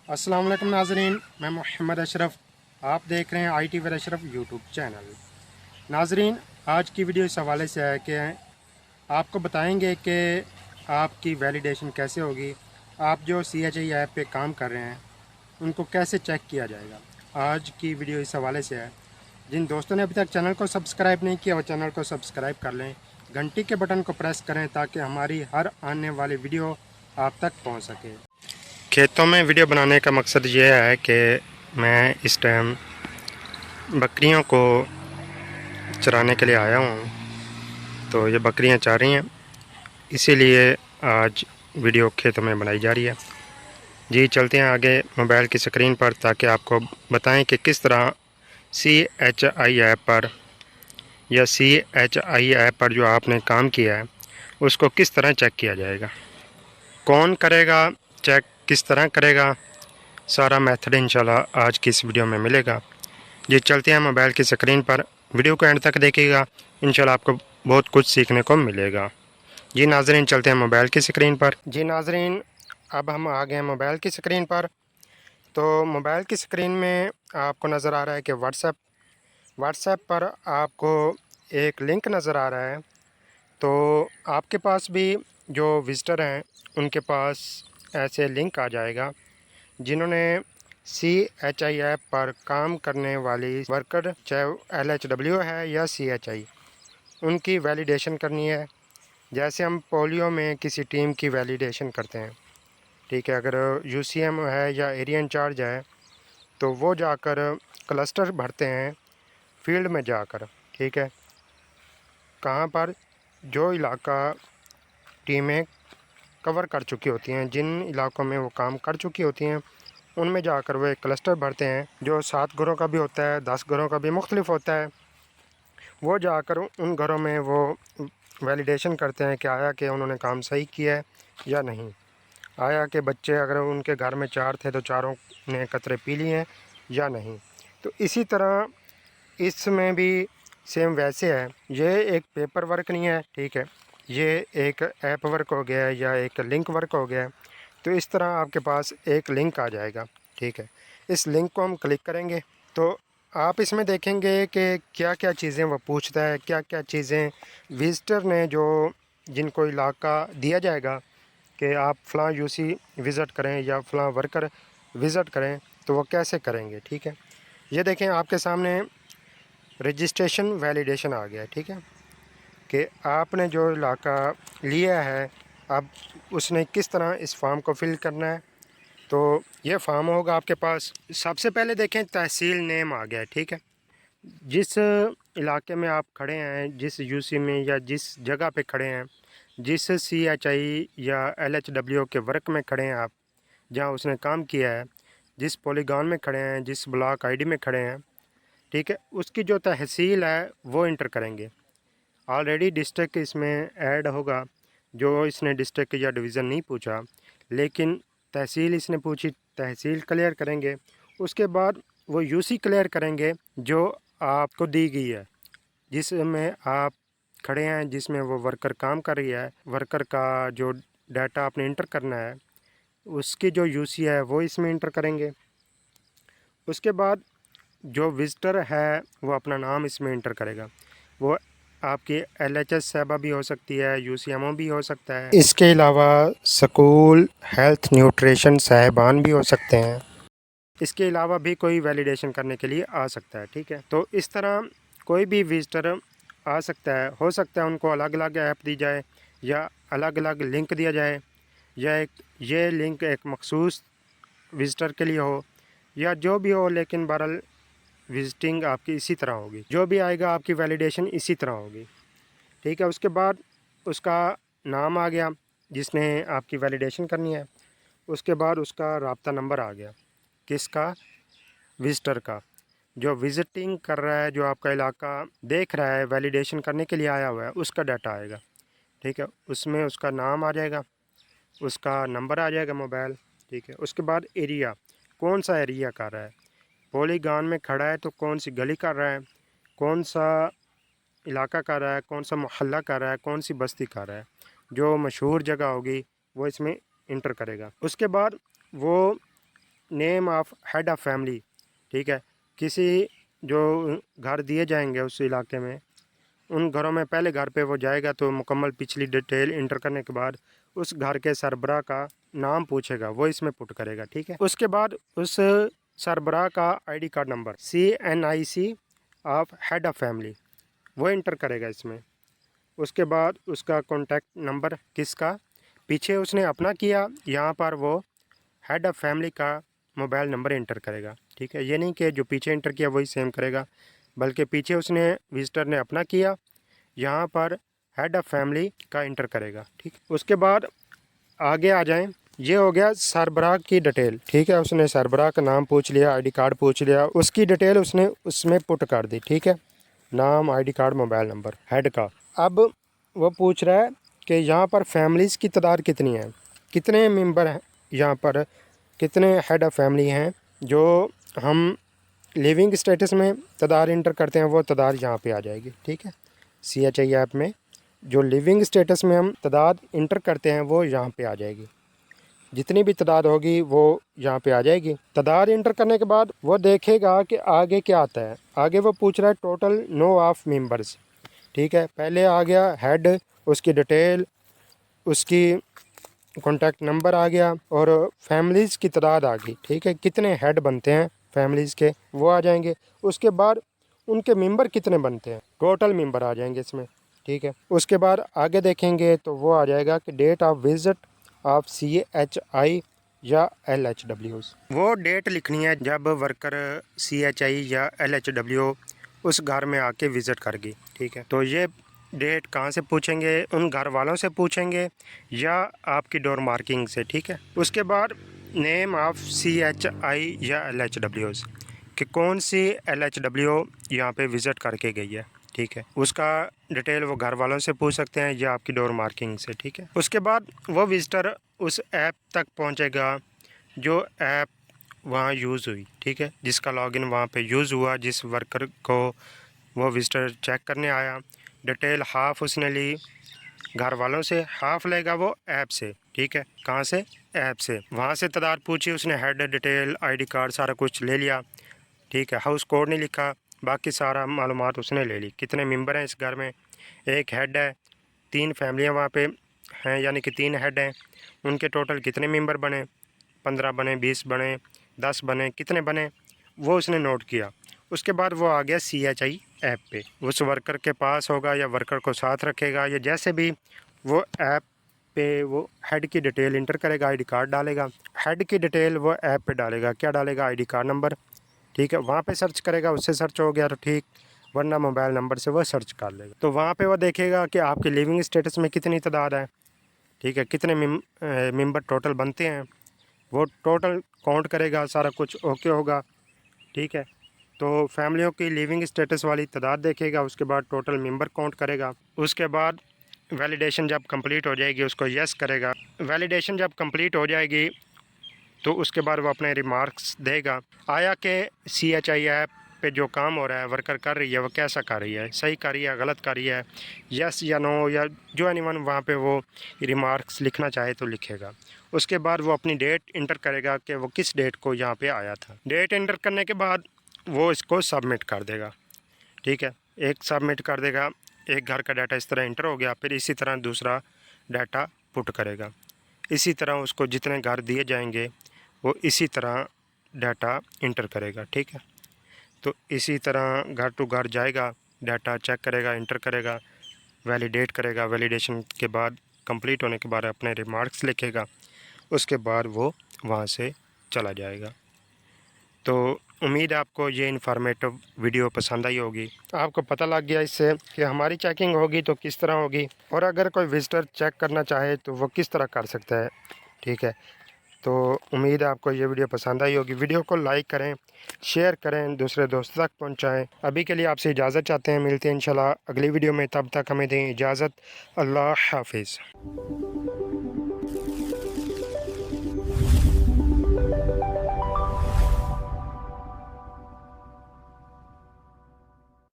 अस्सलाम वालेकुम नाजरीन, मैं मोहम्मद अशरफ। आप देख रहे हैं IT with Ashraf YouTube channel. नाजरीन, आज की वीडियो इस हवाले से है कि आपको बताएंगे कि आपकी वैलिडेशन कैसे होगी। आप जो CHI ऐप पे काम कर रहे हैं उनको कैसे चेक किया जाएगा। आज की वीडियो इस हवाले से है। जिन दोस्तों ने अभी तक चैनल को सब्सक्राइब नहीं किया वो चैनल को सब्सक्राइब कर लें, घंटी के बटन को प्रेस करें ताकि हमारी हर आने वाली वीडियो आप तक पहुंच सके। खेतों में वीडियो बनाने का मकसद ये है कि मैं इस टाइम बकरियों को चराने के लिए आया हूँ, तो ये बकरियाँ चाह रही हैं, इसीलिए आज वीडियो खेतों में बनाई जा रही है। जी चलते हैं आगे मोबाइल की स्क्रीन पर ताकि आपको बताएं कि किस तरह CHI ऐप पर या CHI ऐप पर जो आपने काम किया है उसको किस तरह चेक किया जाएगा, कौन करेगा चेक, किस तरह करेगा, सारा मेथड इंशाल्लाह आज की इस वीडियो में मिलेगा। जी चलते हैं मोबाइल की स्क्रीन पर, वीडियो को एंड तक देखिएगा, इंशाल्लाह आपको बहुत कुछ सीखने को मिलेगा। जी नाजरीन चलते हैं मोबाइल की स्क्रीन पर। जी नाजरीन, अब हम आ गए हैं मोबाइल की स्क्रीन पर। तो मोबाइल की स्क्रीन में आपको नज़र आ रहा है कि व्हाट्सएप पर आपको एक लिंक नज़र आ रहा है। तो आपके पास भी जो विज़िटर हैं उनके पास ऐसे लिंक आ जाएगा जिन्होंने CHI ऐप पर काम करने वाली वर्कर, चाहे LHW है या CHI, उनकी वैलिडेशन करनी है। जैसे हम पोलियो में किसी टीम की वैलिडेशन करते हैं, ठीक है। अगर UCM है या एरिया इंचार्ज है तो वो जाकर क्लस्टर भरते हैं फील्ड में जाकर, ठीक है। कहाँ पर जो इलाका टीमें कवर कर चुकी होती हैं, जिन इलाकों में वो काम कर चुकी होती हैं, उनमें जाकर वो एक क्लस्टर भरते हैं जो 7 घरों का भी होता है, 10 घरों का भी मुख्तलिफ होता है। वो जाकर उन घरों में वो वैलिडेशन करते हैं कि आया कि उन्होंने काम सही किया है या नहीं, आया कि बच्चे अगर उनके घर में 4 थे तो चारों ने कतरे पी लिए हैं या नहीं। तो इसी तरह इसमें भी सेम वैसे है। ये एक पेपर वर्क नहीं है, ठीक है, ये एक ऐप वर्क हो गया है या एक लिंक वर्क हो गया है। तो इस तरह आपके पास एक लिंक आ जाएगा, ठीक है। इस लिंक को हम क्लिक करेंगे तो आप इसमें देखेंगे कि क्या क्या चीज़ें वो पूछता है, क्या क्या चीज़ें विज़िटर ने, जो जिनको इलाका दिया जाएगा कि आप फ़लाँ UC विज़िट करें या फ़लाँ वर्कर विज़िट करें, तो वो कैसे करेंगे, ठीक है। ये देखें आपके सामने रजिस्ट्रेशन वैलिडेशन आ गया है, ठीक है, कि आपने जो इलाका लिया है अब उसने किस तरह इस फॉर्म को फिल करना है। तो ये फॉर्म होगा आपके पास। सबसे पहले देखें तहसील नेम आ गया है, ठीक है। जिस इलाके में आप खड़े हैं, जिस UC में या जिस जगह पे खड़े हैं, जिस CHI या LHW के वर्क में खड़े हैं आप, जहाँ उसने काम किया है, जिस पॉलीगॉन में खड़े हैं, जिस ब्लॉक ID में खड़े हैं, ठीक है, उसकी जो तहसील है वो इंटर करेंगे। ऑलरेडी डिस्ट्रिक्ट इसमें ऐड होगा, जो इसने डिस्ट्रिक्ट या डिवीज़न नहीं पूछा, लेकिन तहसील इसने पूछी, तहसील क्लियर करेंगे। उसके बाद वो UC क्लियर करेंगे जो आपको दी गई है, जिसमें आप खड़े हैं, जिसमें वो वर्कर काम कर रही है, वर्कर का जो डाटा आपने इंटर करना है उसकी जो UC है वो इसमें इंटर करेंगे। उसके बाद जो विज़िटर है वो अपना नाम इसमें इंटर करेगा। वो आपकी LHS साहबा भी हो सकती है, UCMO भी हो सकता है, इसके अलावा स्कूल हेल्थ न्यूट्रिशन साहिबान भी हो सकते हैं। इसके अलावा भी कोई वैलिडेशन करने के लिए आ सकता है, ठीक है। तो इस तरह कोई भी विज़िटर आ सकता है, हो सकता है उनको अलग अलग ऐप दी जाए या अलग अलग लिंक दिया जाए, या ये लिंक एक मखसूस विज़िटर के लिए हो या जो भी हो, लेकिन बहरहाल विजिटिंग आपकी इसी तरह होगी, जो भी आएगा आपकी वैलिडेशन इसी तरह होगी, ठीक है। उसके बाद उसका नाम आ गया जिसने आपकी वैलिडेशन करनी है। उसके बाद उसका राब्ता नंबर आ गया, किसका, विजिटर का, जो विजिटिंग कर रहा है, जो आपका इलाका देख रहा है, वैलिडेशन करने के लिए आया हुआ है, उसका डाटा आएगा, ठीक है। उसमें उसका नाम आ जाएगा, उसका नंबर आ जाएगा मोबाइल, ठीक है। उसके बाद एरिया, कौन सा एरिया कर रहा है, पॉलीगॉन में खड़ा है तो कौन सी गली कर रहा है, कौन सा इलाका कर रहा है, कौन सा मोहल्ला कर रहा है, कौन सी बस्ती कर रहा है, जो मशहूर जगह होगी वो इसमें इंटर करेगा। उसके बाद वो name of head of family, ठीक है। किसी जो घर दिए जाएंगे उस इलाके में, उन घरों में पहले घर पे वो जाएगा तो मुकम्मल पिछली डिटेल इंटर करने के बाद उस घर के सरबराह का नाम पूछेगा, वो इसमें पुट करेगा, ठीक है। उसके बाद उस सरबराह का ID card number CNIC of head of family वो इंटर करेगा इसमें। उसके बाद उसका कॉन्टैक्ट नंबर किसका पीछे उसने अपना किया, यहाँ पर वो हेड ऑफ फैमिली का मोबाइल नंबर इंटर करेगा, ठीक है। ये नहीं कि जो पीछे इंटर किया वही सेम करेगा, बल्कि पीछे उसने विजिटर ने अपना किया, यहाँ पर हेड ऑफ फैमिली का इंटर करेगा, ठीक। उसके बाद आगे आ जाएं, ये हो गया सरबराह की डिटेल, ठीक है। उसने सरबराह का नाम पूछ लिया, आईडी कार्ड पूछ लिया, उसकी डिटेल उसने उसमें पुट कर दी, ठीक है। नाम, ID card, mobile number head का। अब वो पूछ रहा है कि यहाँ पर फैमिलीज़ की तादाद कितनी है, कितने मेंबर हैं यहाँ पर, कितने हेड ऑफ फैमिली हैं। जो हम लिविंग स्टेटस में तादाद इंटर करते हैं वो तादाद यहाँ पे आ जाएगी, ठीक है। CHI ऐप में जो लिविंग स्टेटस में हम तादाद इंटर करते हैं वो यहाँ पे आ जाएगी, जितनी भी तादाद होगी वो यहाँ पे आ जाएगी। तादाद इंटर करने के बाद वो देखेगा कि आगे क्या आता है। आगे वो पूछ रहा है टोटल नो ऑफ मेंबर्स, ठीक है। पहले आ गया हेड, उसकी डिटेल, उसकी कॉन्टैक्ट नंबर आ गया और फैमिलीज़ की तादाद आ गई, ठीक है। कितने हेड बनते हैं फैमिलीज़ के वो आ जाएंगे। उसके बाद उनके मेंबर कितने बनते हैं, टोटल मेंबर आ जाएंगे इसमें, ठीक है। उसके बाद आगे देखेंगे तो वो आ जाएगा कि date of visit of CHI या LHWs, वो डेट लिखनी है जब वर्कर CHI या LHW उस घर में आके विज़िट कर गई, ठीक है। तो ये डेट कहाँ से पूछेंगे, उन घर वालों से पूछेंगे या आपकी डोर मार्किंग से, ठीक है। उसके बाद नेम ऑफ CHI या LHWs कि कौन सी LHW यहाँ पे विज़िट करके गई है, ठीक है। उसका डिटेल वो घर वालों से पूछ सकते हैं या आपकी डोर मार्किंग से, ठीक है। उसके बाद वो विज़िटर उस ऐप तक पहुँचेगा जो ऐप वहाँ यूज़ हुई, ठीक है, जिसका लॉगिन वहाँ पे यूज़ हुआ, जिस वर्कर को वो विज़िटर चेक करने आया। डिटेल हाफ उसने ली घर वालों से, हाफ लेगा वो ऐप से, ठीक है। कहाँ से, ऐप से। वहाँ से तादाद पूछी उसने, हेड डिटेल, आईडी कार्ड सारा कुछ ले लिया, ठीक है। हाउस कोड नहीं लिखा, बाकी सारा मालूमात उसने ले ली। कितने मेंबर हैं इस घर में, एक हेड है, 3 फैमिलियाँ वहाँ पे हैं, यानी कि 3 हेड हैं। उनके टोटल कितने मेंबर बने, 15 बने, 20 बने, 10 बने, कितने बने वो उसने नोट किया। उसके बाद वो आ गया CHI ऐप पे, उस वर्कर के पास होगा या वर्कर को साथ रखेगा या जैसे भी वो ऐप पे वो हेड की डिटेल इंटर करेगा, आईडी कार्ड डालेगा, हेड की डिटेल वो ऐप पे डालेगा, क्या डालेगा, आईडी कार्ड नंबर, ठीक है। वहाँ पे सर्च करेगा, उससे सर्च हो गया तो ठीक, वरना मोबाइल नंबर से वो सर्च कर लेगा। तो वहाँ पे वो देखेगा कि आपके लिविंग स्टेटस में कितनी तादाद है, ठीक है, कितने मेंबर टोटल बनते हैं, वो टोटल काउंट करेगा, सारा कुछ ओके होगा, ठीक है। तो फैमिलियों की लिविंग स्टेटस वाली तादाद देखेगा, उसके बाद टोटल मेंबर काउंट करेगा। उसके बाद वैलिडेशन जब कंप्लीट हो जाएगी उसको यस करेगा। वैलिडेशन जब कंप्लीट हो जाएगी तो उसके बाद वो अपने रिमार्क्स देगा, आया कि CHI ऐप पे जो काम हो रहा है वर्कर कर रही है वो कैसा कर रही है, सही कर रही है, गलत कर रही है, यस या नो, या जो एनीवन वहाँ पे वो रिमार्क्स लिखना चाहे तो लिखेगा। उसके बाद वो अपनी डेट इंटर करेगा कि वो किस डेट को यहाँ पे आया था। डेट इंटर करने के बाद वो इसको सबमिट कर देगा, ठीक है। एक सबमिट कर देगा, एक घर का डाटा इस तरह इंटर हो गया, फिर इसी तरह दूसरा डाटा पुट करेगा। इसी तरह उसको जितने घर दिए जाएंगे वो इसी तरह डाटा इंटर करेगा, ठीक है। तो इसी तरह घर टू घर जाएगा, डाटा चेक करेगा, इंटर करेगा, वैलिडेट करेगा। वैलिडेशन के बाद कंप्लीट होने के बाद अपने रिमार्क्स लिखेगा, उसके बाद वो वहाँ से चला जाएगा। तो उम्मीद है आपको ये इन्फॉर्मेटिव वीडियो पसंद आई होगी, आपको पता लग गया इससे कि हमारी चेकिंग होगी तो किस तरह होगी, और अगर कोई विज़िटर चेक करना चाहे तो वो किस तरह कर सकता है, ठीक है। तो उम्मीद है आपको ये वीडियो पसंद आई होगी। वीडियो को लाइक करें, शेयर करें, दूसरे दोस्तों तक पहुंचाएं। अभी के लिए आपसे इजाज़त चाहते हैं, मिलते हैं इंशाल्लाह अगली वीडियो में, तब तक हमें दें इजाज़त। अल्लाह हाफिज़।